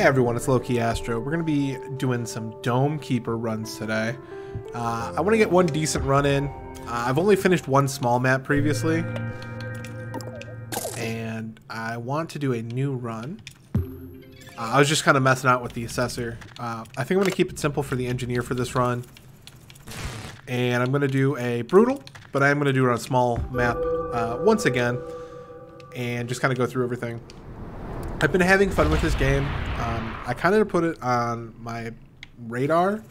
Hey everyone, it's Loki Astro. We're going to be doing some Dome Keeper runs today. I want to get one decent run in. I've only finished one small map previously. And I want to do a new run. I was just kind of messing out with the Assessor. I think I'm going to keep it simple for the Engineer for this run. And I'm going to do a Brutal, but I am going to do it on a small map once again. And just kind of go through everything. I've been having fun with this game. I kind of put it on my radar,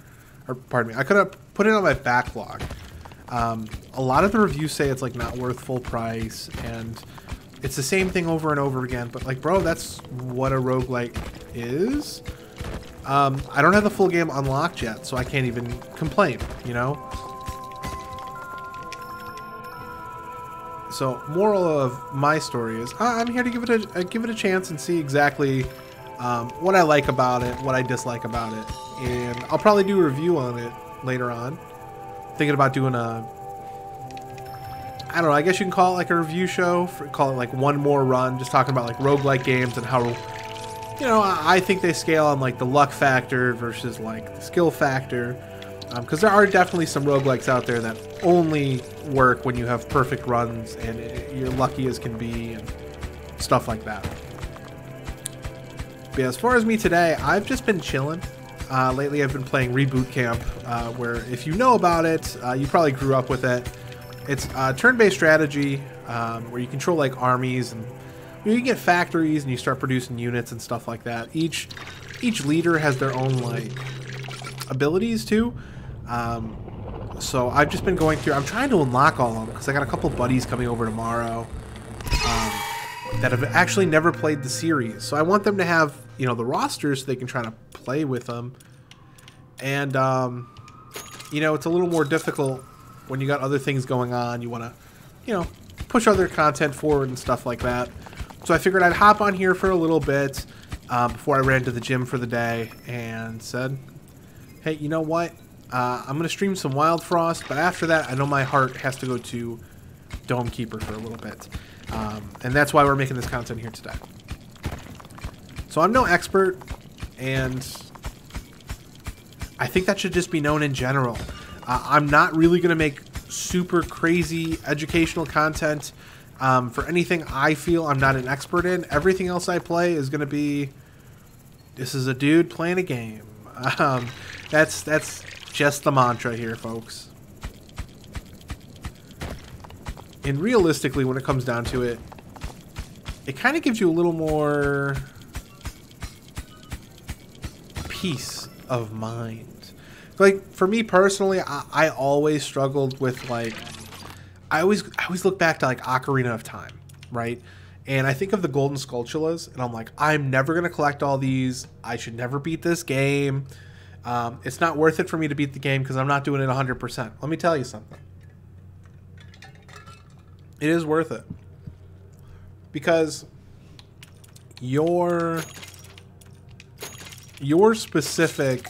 or pardon me, I could have put it on my backlog. A lot of the reviews say it's like not worth full price, and it's the same thing over and over again. But like, bro, that's what a roguelike is. I don't have the full game unlocked yet, so I can't even complain, you know? So, moral of my story is I'm here to give it a chance and see exactly what I like about it, what I dislike about it, and I'll probably do a review on it later on. Thinking about doing I don't know, I guess you can call it like a review show, call it like one more run, just talking about like roguelike games and how, you know, I think they scale on like the luck factor versus like the skill factor. Because there are definitely some roguelikes out there that only work when you have perfect runs and you're lucky as can be and stuff like that. But yeah, as far as me today, I've just been chilling. Lately I've been playing Reboot Camp, where if you know about it, you probably grew up with it. It's a turn-based strategy where you control like armies and you can get factories and you start producing units and stuff like that. Each leader has their own like abilities too. So I've just been going through, I'm trying to unlock all of them because I got a couple buddies coming over tomorrow that have actually never played the series. So I want them to have, you know, the rosters so they can try to play with them. And, you know, it's a little more difficult when you got other things going on. You want to, you know, push other content forward and stuff like that. So I figured I'd hop on here for a little bit before I ran to the gym for the day and said, hey, you know what? I'm going to stream some Wild Frost, but after that, I know my heart has to go to Dome Keeper for a little bit. And that's why we're making this content here today. So I'm no expert, and I think that should just be known in general. I'm not really going to make super crazy educational content for anything I feel I'm not an expert in. Everything else I play is going to be, this is a dude playing a game. That's just the mantra here, folks. And realistically, when it comes down to it, it kind of gives you a little more peace of mind. Like, for me personally, I always struggled with, like, I always look back to, like, Ocarina of Time, right? And I think of the Golden Skulltulas, and I'm like, I'm never going to collect all these. I should never beat this game. It's not worth it for me to beat the game because I'm not doing it 100%. Let me tell you something. It is worth it. Because your specific,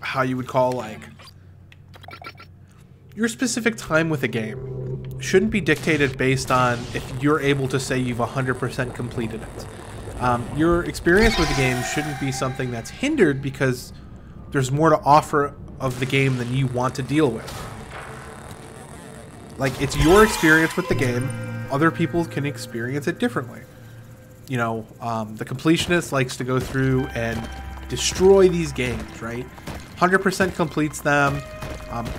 how you would call, like, your specific time with a game shouldn't be dictated based on if you're able to say you've 100% completed it. Your experience with the game shouldn't be something that's hindered because there's more to offer of the game than you want to deal with. Like, it's your experience with the game. Other people can experience it differently. You know, the completionist likes to go through and destroy these games, right? 100% completes them.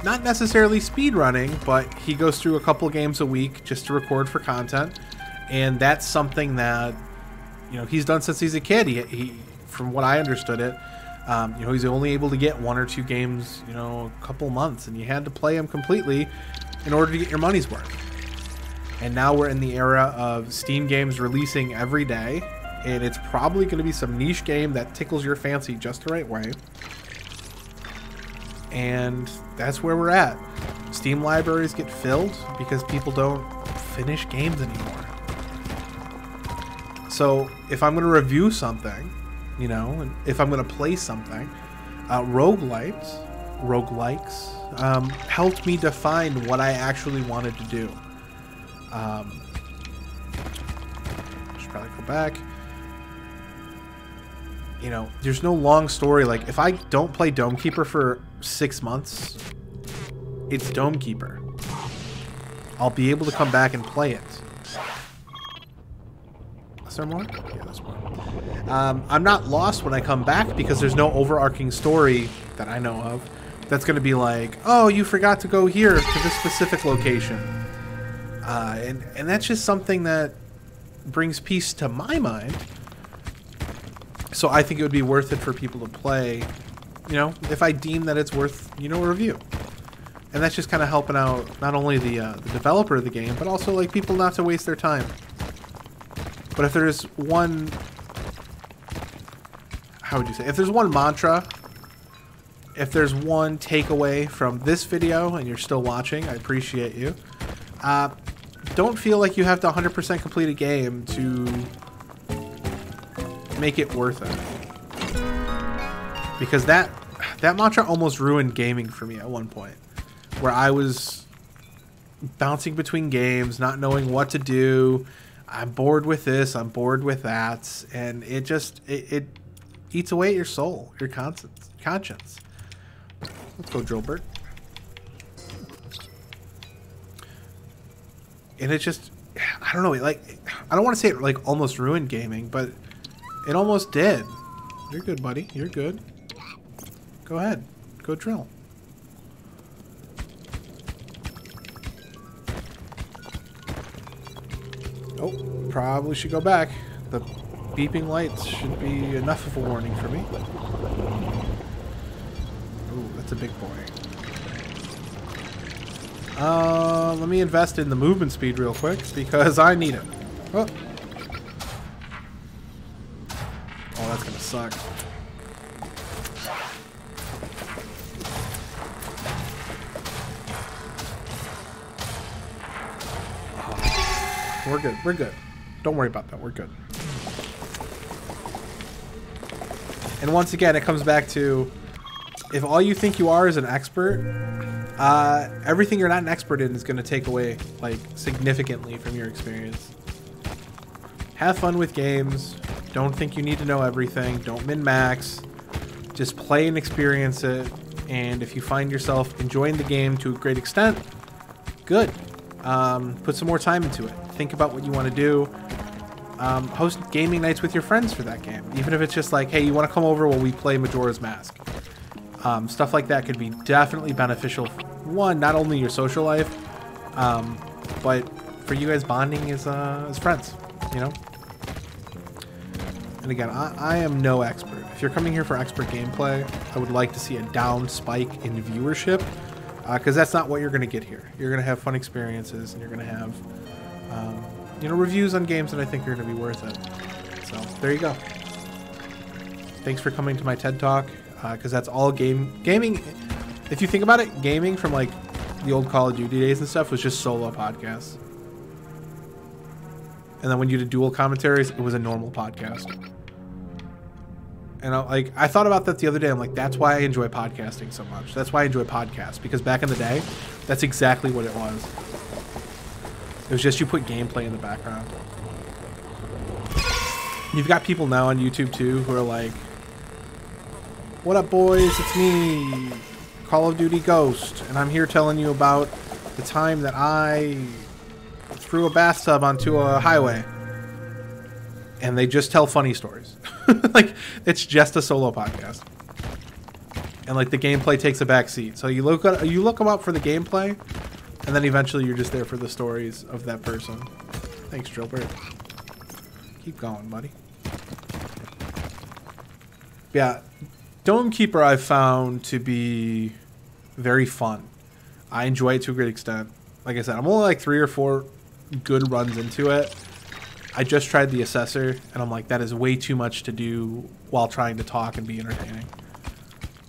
Not necessarily speedrunning, but he goes through a couple games a week just to record for content. And that's something that, you know, he's done since he's a kid. He from what I understood it, you know, he's only able to get 1 or 2 games, you know, a couple months, and you had to play them completely in order to get your money's worth. And now we're in the era of Steam games releasing every day, and it's probably going to be some niche game that tickles your fancy just the right way. And that's where we're at. Steam libraries get filled because people don't finish games anymore. So if I'm going to review something, you know, and if I'm going to play something, roguelikes helped me define what I actually wanted to do. Should probably go back. you know, there's no long story. Like, if I don't play Dome Keeper for 6 months, it's Dome Keeper. I'll be able to come back and play it. Is there more? Yeah, there's more. I'm not lost when I come back because there's no overarching story that I know of that's going to be like, oh, you forgot to go here to this specific location. And that's just something that brings peace to my mind. So I think it would be worth it for people to play, you know, if I deem that it's worth, you know, a review. And that's just kind of helping out not only the developer of the game, but also like people not to waste their time. But if there's one, how would you say, if there's one mantra, if there's one takeaway from this video and you're still watching, I appreciate you. Don't feel like you have to 100% complete a game to make it worth it. Because that mantra almost ruined gaming for me at one point, where I was bouncing between games, not knowing what to do. I'm bored with this, I'm bored with that, and it just it eats away at your soul, your conscience. Let's go, Drillbert. And it just, I don't know, like, I don't want to say it like almost ruined gaming, but it almost did. You're good, buddy. You're good. Go ahead. Go drill. Oh, probably should go back. The beeping lights should be enough of a warning for me. Ooh, that's a big boy. Let me invest in the movement speed real quick because I need it. Oh, that's gonna suck. We're good. We're good. Don't worry about that. We're good. And once again, it comes back to, if all you think you are is an expert, everything you're not an expert in is going to take away, like, significantly from your experience. Have fun with games. Don't think you need to know everything. Don't min-max. Just play and experience it. And if you find yourself enjoying the game to a great extent, good. Put some more time into it. Think about what you want to do. Host gaming nights with your friends for that game. Even if it's just like, hey, you want to come over while we play Majora's Mask. Stuff like that could be definitely beneficial. One, not only your social life, but for you guys bonding as friends, you know? And again, I am no expert. If you're coming here for expert gameplay, I would like to see a down spike in viewership, because that's not what you're going to get here. You're going to have fun experiences, and you're going to have, you know, reviews on games that I think are going to be worth it. So, there you go. Thanks for coming to my TED Talk, because that's all gaming. If you think about it, gaming from like the old Call of Duty days and stuff was just solo podcasts. And then when you did dual commentaries, it was a normal podcast. And I thought about that the other day. I'm like, that's why I enjoy podcasting so much. That's why I enjoy podcasts, because back in the day, that's exactly what it was. It was just you put gameplay in the background. You've got people now on YouTube too who are like, what up, boys? It's me, Call of Duty Ghost, and I'm here telling you about the time that I threw a bathtub onto a highway. And they just tell funny stories. Like, it's just a solo podcast. And like the gameplay takes a back seat. So you look them up for the gameplay, and then eventually you're just there for the stories of that person. Thanks, Drillbert. Keep going, buddy. Yeah, Dome Keeper I've found to be very fun. I enjoy it to a great extent. Like I said, I'm only like 3 or 4 good runs into it. I just tried the Assessor, and I'm like, that is way too much to do while trying to talk and be entertaining.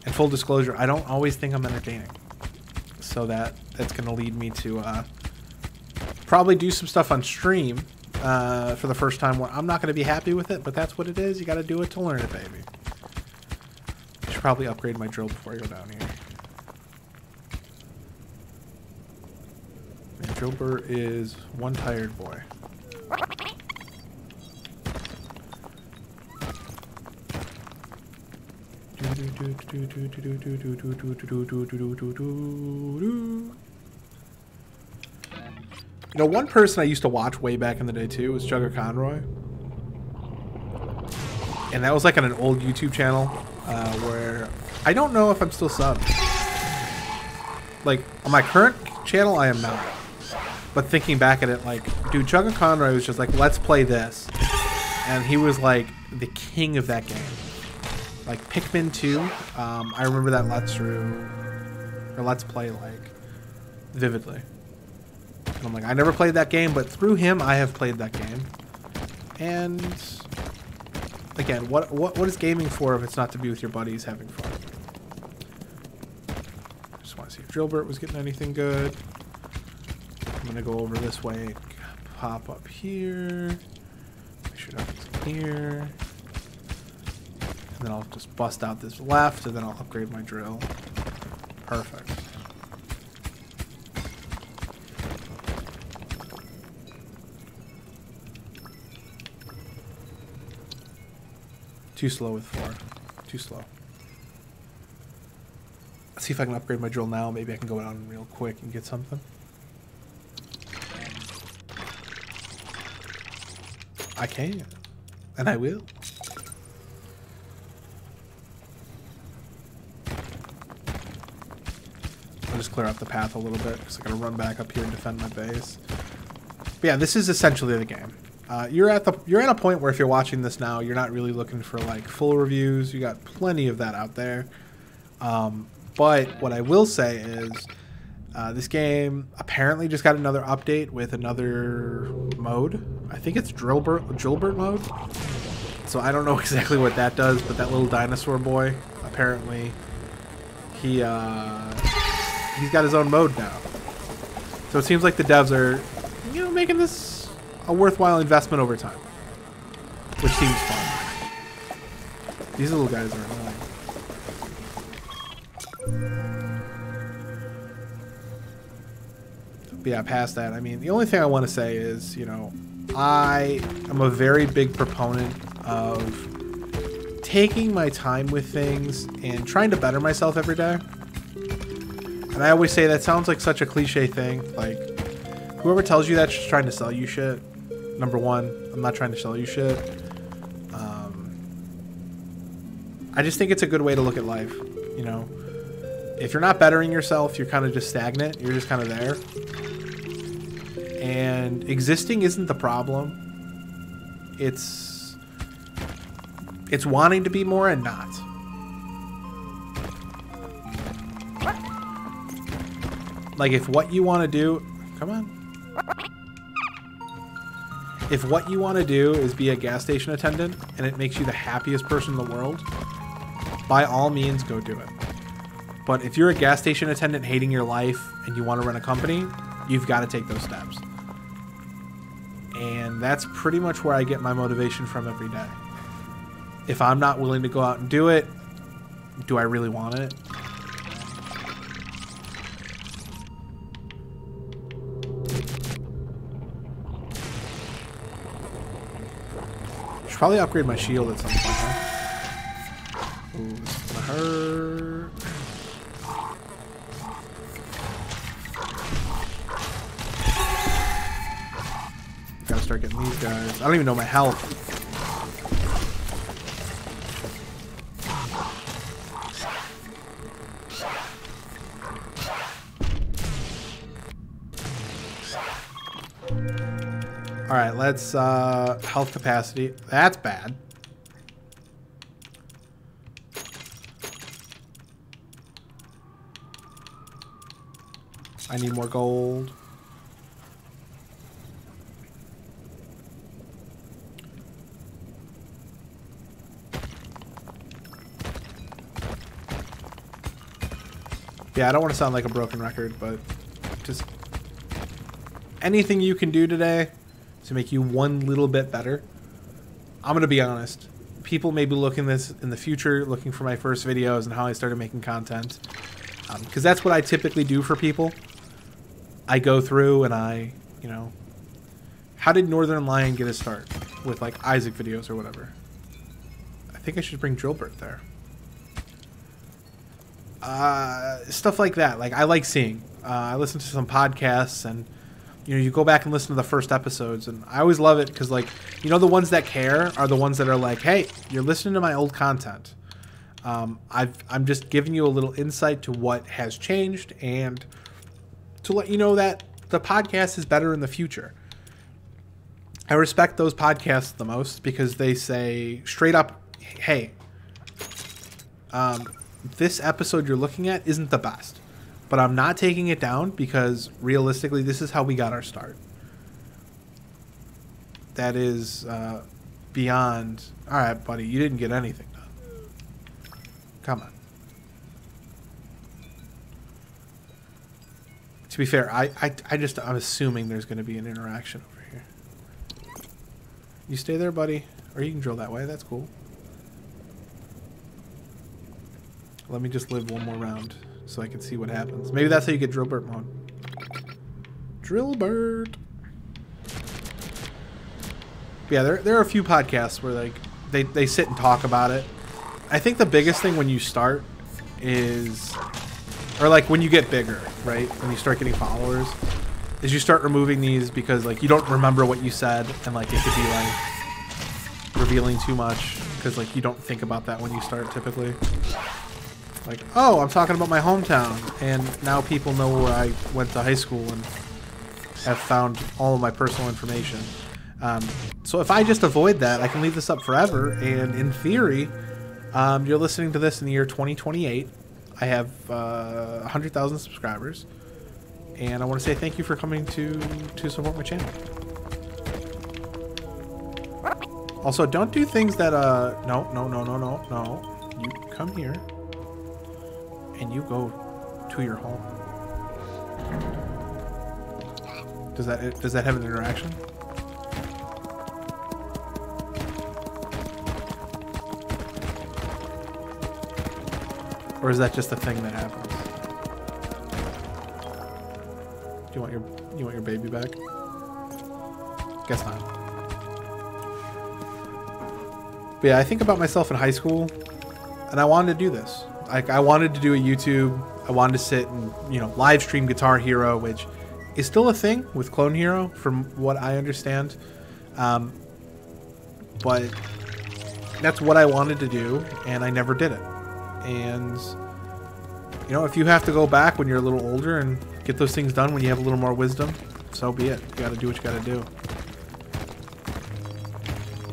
And full disclosure, I don't always think I'm entertaining. So that's going to lead me to probably do some stuff on stream for the first time where I'm not going to be happy with it, but that's what it is. You got to do it to learn it, baby. I should probably upgrade my drill before I go down here. Man, Drillbert is one tired boy. You know, one person I used to watch way back in the day too was Jugger Conroy. And that was like on an old YouTube channel where I don't know if I'm still subbed. Like, on my current channel, I am not. But thinking back at it, like, dude, Jugger Conroy was just like, let's play this. And he was like the king of that game. Like, Pikmin 2, I remember that Let's Play, like, vividly. And I'm like, I never played that game, but through him, I have played that game. And again, what is gaming for if it's not to be with your buddies having fun? Just want to see if Drillbert was getting anything good. I'm gonna go over this way, pop up here, make sure nothing's here, and then I'll just bust out this left, and then I'll upgrade my drill. Perfect. Too slow with 4. Too slow. Let's see if I can upgrade my drill now. Maybe I can go down real quick and get something. I can. And I will. I'll just clear up the path a little bit because I gotta run back up here and defend my base. But yeah, this is essentially the game. You're at a point where if you're watching this now, you're not really looking for like full reviews. You got plenty of that out there. But what I will say is this game apparently just got another update with another mode. I think it's Drillbert mode. So I don't know exactly what that does, but that little dinosaur boy, apparently he's got his own mode now. So it seems like the devs are, you know, making this a worthwhile investment over time, which seems fun. These little guys are annoying. But yeah, past that, I mean, the only thing I want to say is, you know, I am a very big proponent of taking my time with things and trying to better myself every day. And I always say that sounds like such a cliche thing. Like, whoever tells you that's just trying to sell you shit. Number one, I'm not trying to sell you shit. I just think it's a good way to look at life. You know, if you're not bettering yourself, you're kind of just stagnant. You're just kind of there. And existing isn't the problem. It's wanting to be more and not. Like, if what you want to do... Come on. If what you want to do is be a gas station attendant and it makes you the happiest person in the world, by all means, go do it. But if you're a gas station attendant hating your life and you want to run a company, you've got to take those steps. And that's pretty much where I get my motivation from every day. If I'm not willing to go out and do it, do I really want it? Should probably upgrade my shield at some point, huh? Ooh, this is gonna hurt. Gotta start getting these guys. I don't even know my health. Alright, let's, health capacity. That's bad. I need more gold. Yeah, I don't want to sound like a broken record, but just anything you can do today to make you one little bit better. I'm going to be honest. People may be looking this in the future, looking for my first videos and how I started making content. Because that's what I typically do for people. I go through and I, you know, how did Northern Lion get his start? With like Isaac videos or whatever. I think I should bring Drillbert there. Stuff like that. Like, I like seeing. I listen to some podcasts, and you go back and listen to the first episodes, and I always love it because, like, the ones that care are the ones that are like, hey, you're listening to my old content. I'm just giving you a little insight to what has changed and to let you know that the podcast is better in the future. I respect those podcasts the most because they say straight up, hey, this episode you're looking at isn't the best, but I'm not taking it down because realistically, this is how we got our start. That is beyond, all right, buddy, you didn't get anything done. Come on. To be fair, I'm assuming there's going to be an interaction over here. You stay there, buddy, or you can drill that way. That's cool. Let me just live one more round so I can see what happens. Maybe that's how you get Drillbert mode. Drillbert. Yeah, there are a few podcasts where like they sit and talk about it. I think the biggest thing when you start is, or like when you get bigger, right? When you start getting followers, is you start removing these because like you don't remember what you said, and like it could be like revealing too much because like you don't think about that when you start typically. Like, oh, I'm talking about my hometown, and now people know where I went to high school and have found all of my personal information. So if I just avoid that, I can leave this up forever, and in theory, you're listening to this in the year 2028. I have 100,000 subscribers, and I want to say thank you for coming to support my channel. Also, don't do things that, no. You come here. And you go to your home. Does that have an interaction? Or is that just a thing that happens? Do you want your baby back? Guess not. But yeah, I think about myself in high school, and I wanted to do this. Like, I wanted to do a YouTube. I wanted to sit and, live stream Guitar Hero, which is still a thing with Clone Hero, from what I understand. But that's what I wanted to do, and I never did it. And, if you have to go back when you're a little older and get those things done when you have a little more wisdom, so be it. You got to do what you got to do.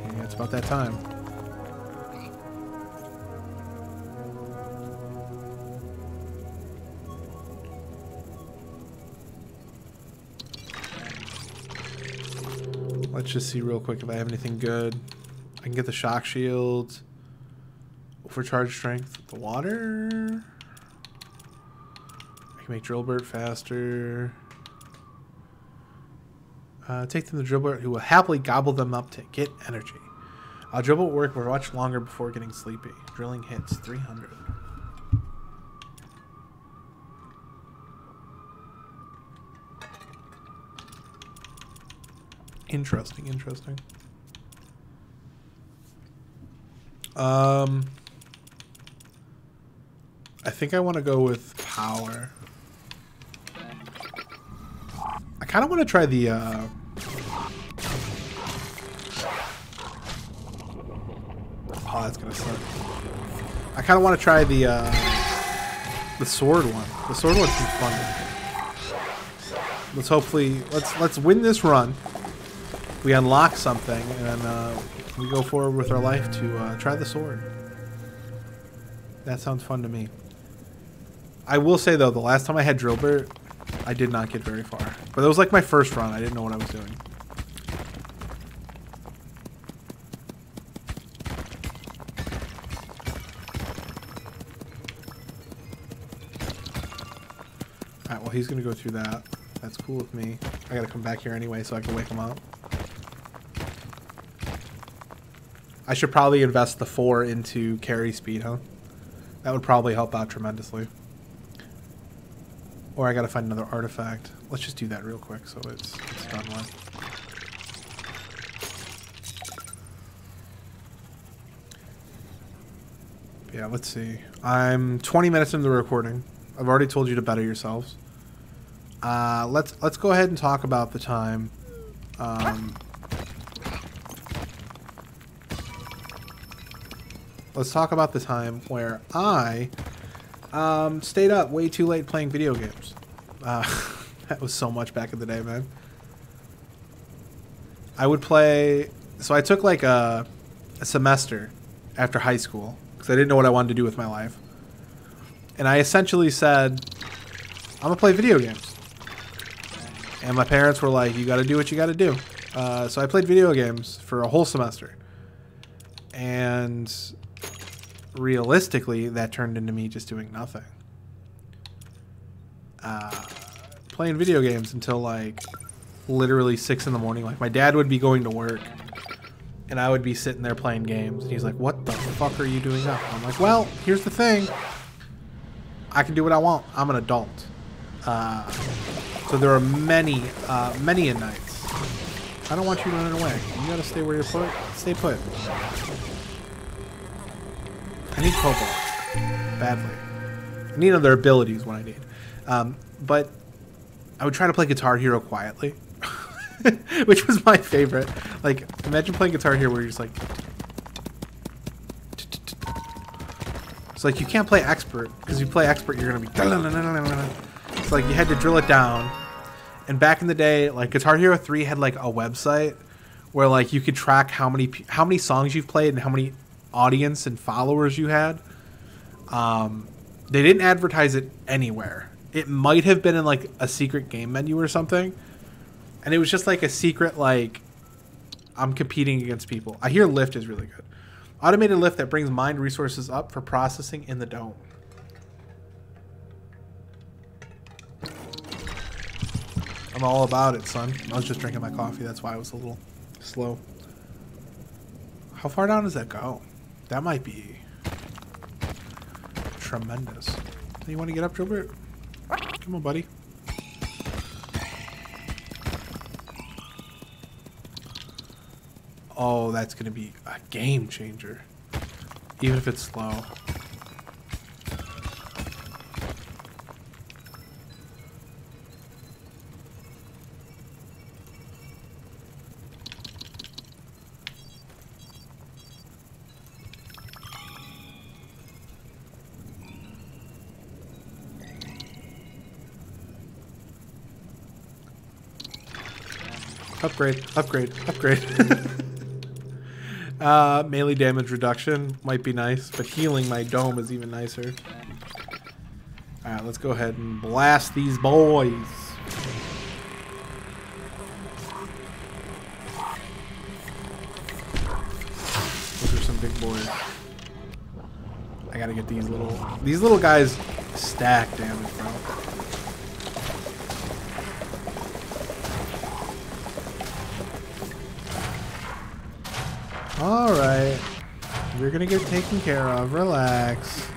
And it's about that time. Let's just see real quick if I have anything good. I can get the shock shield. Overcharge strength with the water. I can make Drillbert faster. Take them to Drillbert, who will happily gobble them up to get energy. Drillbert will work for much longer before getting sleepy. Drilling hits 300. Interesting. I think I want to go with power. I kind of want to try the oh, that's gonna suck. I kind of want to try the sword one. The sword one seems fun. Let's win this run. We unlock something, and we go forward with our life to try the sword. That sounds fun to me. I will say, though, the last time I had Drillbert, I did not get very far. But it was like my first run. I didn't know what I was doing. Alright, well, he's going to go through that. That's cool with me. I got to come back here anyway so I can wake him up. I should probably invest the 4 into carry speed, huh? That would probably help out tremendously. Or I gotta find another artifact. Let's just do that real quick so it's done with. Yeah, let's see. I'm 20 minutes into the recording. I've already told you to better yourselves. Let's go ahead and talk about the time. Let's talk about the time where I stayed up way too late playing video games. That was so much back in the day, man. I would play... So I took like a semester after high school because I didn't know what I wanted to do with my life. And I essentially said, I'm going to play video games. And my parents were like, you got to do what you got to do. So I played video games for a whole semester. And realistically, that turned into me just doing nothing. Playing video games until like literally 6 in the morning. Like my dad would be going to work and I would be sitting there playing games. And he's like, what the fuck are you doing up? I'm like, well, here's the thing. I can do what I want. I'm an adult. So there are many nights. I don't want you running away. You gotta stay where you're put. Stay put. I need Cobalt. Badly. I need other abilities when I need. But I would try to play Guitar Hero quietly. Which was my favorite. Like, imagine playing Guitar Hero where you're just like... It's like you can't play Expert, because if you play Expert you're going to be... It's like you had to drill it down. And back in the day, like Guitar Hero 3 had like a website where like you could track how many songs you've played and how many audience and followers you had. They didn't advertise it anywhere. It might have been in like a secret game menu or something. And it was just like a secret, like, I'm competing against people. I hear Lift is really good. Automated lift that brings mined resources up for processing in the dome. I'm all about it, son. I was just drinking my coffee. That's why I was a little slow. How far down does that go? That might be tremendous. You want to get up, Gilbert? Come on, buddy. Oh, that's going to be a game changer. Even if it's slow. Upgrade, upgrade, upgrade. Melee damage reduction might be nice, but healing my dome is even nicer. Alright, let's go ahead and blast these boys. Those are some big boys. I gotta get these little guys stack damage, bro. Alright. You're gonna get taken care of. Relax.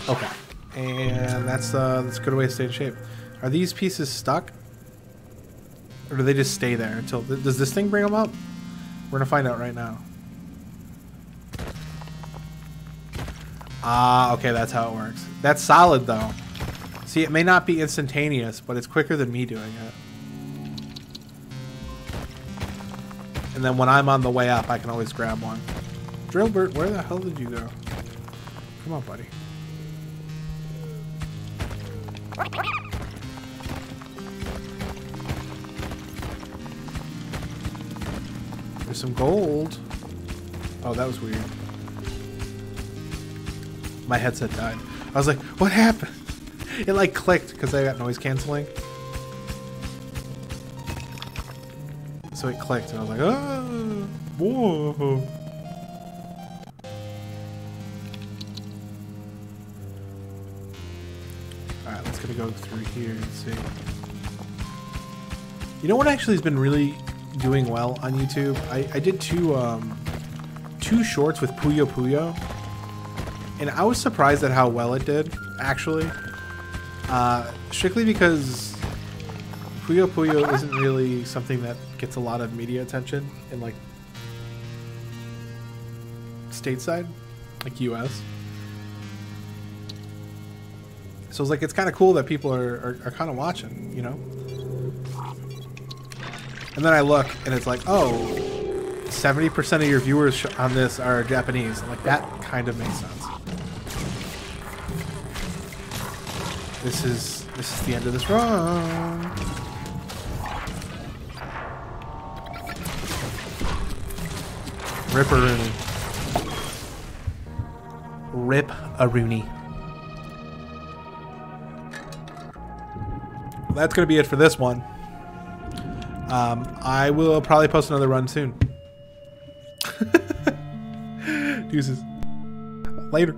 Okay. And that's a good way to stay in shape. Are these pieces stuck? Or do they just stay there until... Does this thing bring them up? We're gonna find out right now. Ah, okay, that's how it works. That's solid, though. See, it may not be instantaneous, but it's quicker than me doing it. And then when I'm on the way up, I can always grab one. Drillbert, where the hell did you go? Come on, buddy. There's some gold. Oh, that was weird. My headset died. I was like, what happened? It like clicked because I got noise canceling. So it clicked and I was like, oh, whoa. Alright, let's go through here and see. You know what actually has been really doing well on YouTube? I did two shorts with Puyo Puyo. And I was surprised at how well it did, actually. Strictly because Puyo Puyo isn't really something that gets a lot of media attention in like stateside, like US. So it's like it's kind of cool that people are kind of watching, you know. And then I look and it's like, oh, 70% of your viewers on this are Japanese. I'm like, that kind of makes sense. This is the end of this run. Rip-a-rooney. Rip-a-rooney. That's going to be it for this one. I will probably post another run soon. Deuces. Later.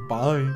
Bye.